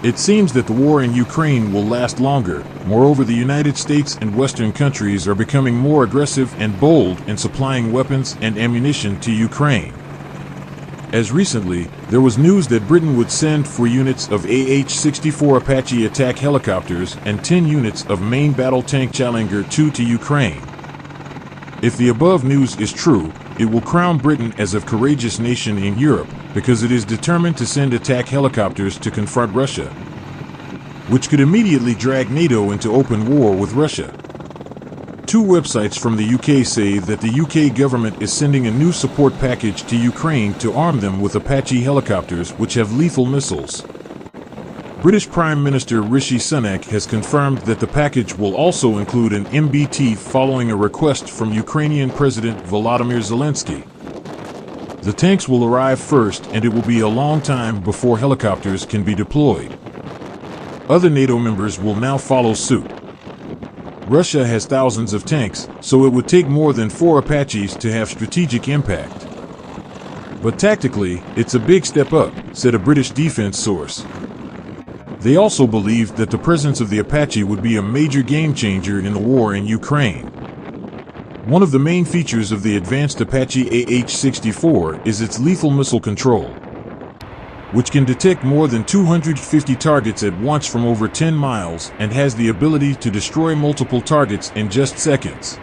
It seems that the war in Ukraine will last longer. Moreover, the United States and Western countries are becoming more aggressive and bold in supplying weapons and ammunition to Ukraine. As recently, there was news that Britain would send 4 units of AH-64 Apache attack helicopters and 10 units of main battle tank Challanger 2 to Ukraine. If the above news is true, it will crown Britain as a courageous nation in Europe, because it is determined to send attack helicopters to confront Russia, which could immediately drag NATO into open war with Russia. 2 websites from the UK say that the UK government is sending a new support package to Ukraine to arm them with Apache helicopters which have lethal missiles. British Prime Minister Rishi Sunak has confirmed that the package will also include an MBT following a request from Ukrainian President Volodymyr Zelenskyy. The tanks will arrive first, and it will be a long time before helicopters can be deployed. Other NATO members will now follow suit. Russia has thousands of tanks, so it would take more than 4 Apaches to have strategic impact. But tactically, it's a big step up, said a British defense source. They also believed that the presence of the Apache would be a major game changer in the war in Ukraine. One of the main features of the advanced Apache AH-64 is its lethal missile control, which can detect more than 250 targets at once from over 10 miles and has the ability to destroy multiple targets in just seconds.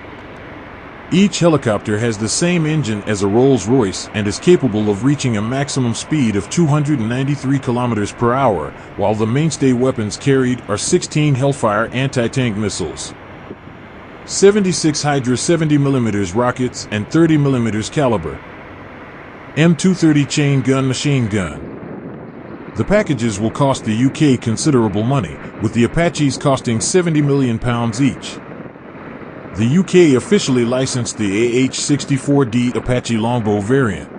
Each helicopter has the same engine as a Rolls-Royce and is capable of reaching a maximum speed of 293 km per hour, while the mainstay weapons carried are 16 Hellfire anti-tank missiles, 76 Hydra 70mm rockets, and 30mm caliber M230 chain gun machine gun. The packages will cost the UK considerable money, with the Apaches costing £70 million each. The UK officially licensed the AH-64D Apache longbow variant.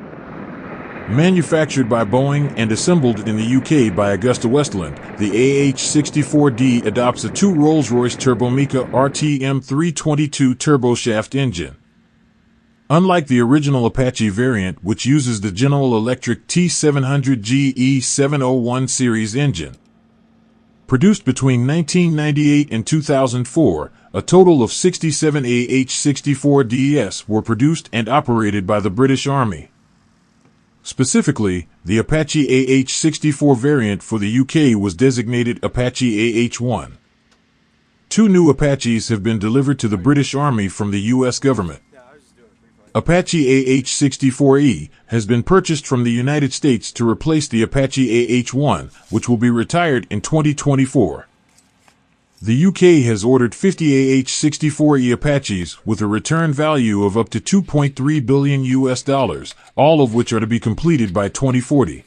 Manufactured by Boeing and assembled in the UK by Augusta Westland, the AH-64D adopts a 2 Rolls-Royce Turbomeca RTM322 turboshaft engine. Unlike the original Apache variant, which uses the General Electric T700GE 701 series engine. Produced between 1998 and 2004, a total of 67 AH-64Ds were produced and operated by the British Army. Specifically, the Apache AH-64 variant for the UK was designated Apache AH-1. 2 new Apaches have been delivered to the British Army from the US government. Apache AH-64E has been purchased from the United States to replace the Apache AH-1, which will be retired in 2024. The UK has ordered 50 AH-64E Apaches with a return value of up to $2.3 billion, all of which are to be completed by 2040.